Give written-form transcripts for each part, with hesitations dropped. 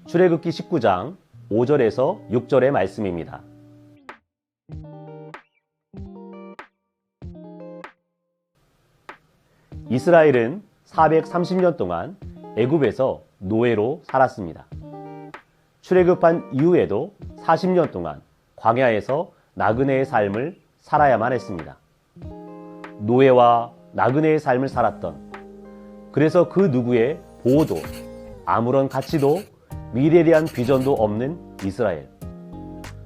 출애굽기 19장 5절에서 6절의 말씀입니다. 이스라엘은 430년 동안 애굽에서 노예로 살았습니다. 출애굽한 이후에도 40년 동안 광야에서 나그네의 삶을 살아야만 했습니다. 노예와 나그네의 삶을 살았던, 그래서 그 누구의 보호도 아무런 가치도 미래에 대한 비전도 없는 이스라엘.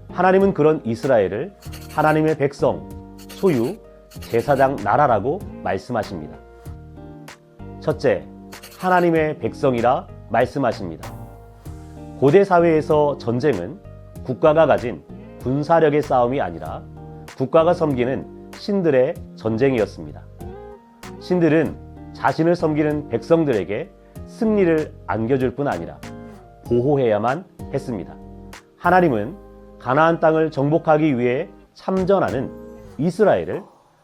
하나님은 그런 이스라엘을 하나님의 백성, 소유, 제사장 나라라고 말씀하십니다. 첫째, 하나님의 백성이라 말씀하십니다. 고대 사회에서 전쟁은 국가가 가진 군사력의 싸움이 아니라 국가가 섬기는 신들의 전쟁이었습니다. 신들은 자신을 섬기는 백성들에게 승리를 안겨줄 뿐 아니라 보호해야만 했습니다. 하나님은 가나안 땅을 정복하기 위해 참전하는 이스라엘을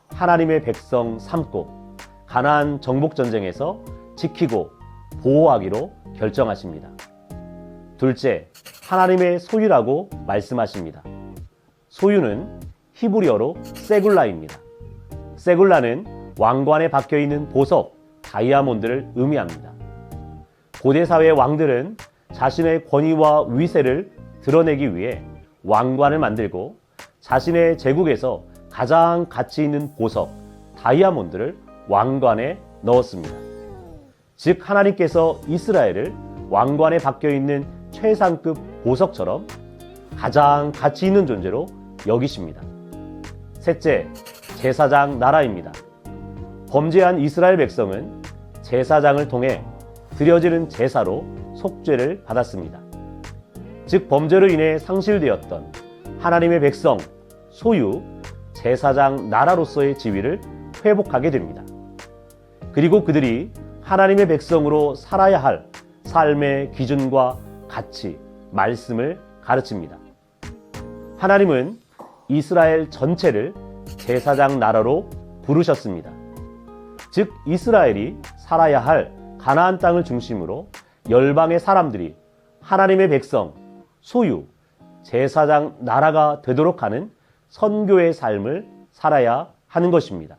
하나님의 백성 삼고 가나안 정복 전쟁에서 지키고 보호하기로 결정하십니다. 둘째, 하나님의 소유라고 말씀하십니다. 소유는 히브리어로 세굴라입니다. 세굴라는 왕관에 박혀있는 보석, 다이아몬드를 의미합니다. 고대 사회의 왕들은 자신의 권위와 위세를 드러내기 위해 왕관을 만들고 자신의 제국에서 가장 가치 있는 보석, 다이아몬드를 왕관에 넣었습니다. 즉 하나님께서 이스라엘을 왕관에 박혀있는 최상급 보석처럼 가장 가치 있는 존재로 여기십니다. 셋째, 제사장 나라입니다. 범죄한 이스라엘 백성은 제사장을 통해 드려지는 제사로 속죄를 받았습니다. 즉 범죄로 인해 상실되었던 하나님의 백성, 소유, 제사장 나라로서의 지위를 회복하게 됩니다. 그리고 그들이 하나님의 백성으로 살아야 할 삶의 기준과 가치, 말씀을 가르칩니다. 하나님은 이스라엘 전체를 제사장 나라로 부르셨습니다. 즉 이스라엘이 살아야 할 가나안 땅을 중심으로 열방의 사람들이 하나님의 백성, 소유, 제사장 나라가 되도록 하는 선교의 삶을 살아야 하는 것입니다.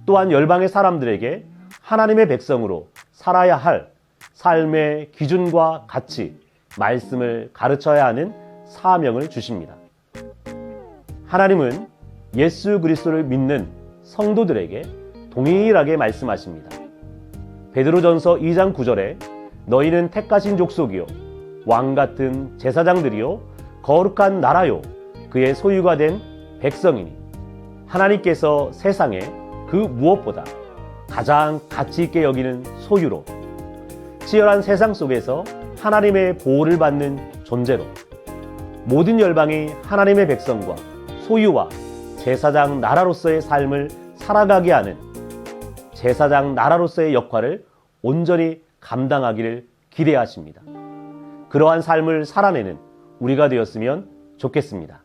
또한 열방의 사람들에게 하나님의 백성으로 살아야 할 삶의 기준과 가치, 말씀을 가르쳐야 하는 사명을 주십니다. 하나님은 예수 그리스도를 믿는 성도들에게 동일하게 말씀하십니다. 베드로전서 2장 9절에 너희는 택하신 족속이요 왕 같은 제사장들이요 거룩한 나라요 그의 소유가 된 백성이니 하나님께서 세상에 그 무엇보다 가장 가치 있게 여기는 소유로 치열한 세상 속에서 하나님의 보호를 받는 존재로 모든 열방이 하나님의 백성과 소유와 제사장 나라로서의 삶을 살아가게 하는 제사장 나라로서의 역할을 온전히 감당하기를 기대하십니다. 그러한 삶을 살아내는 우리가 되었으면 좋겠습니다.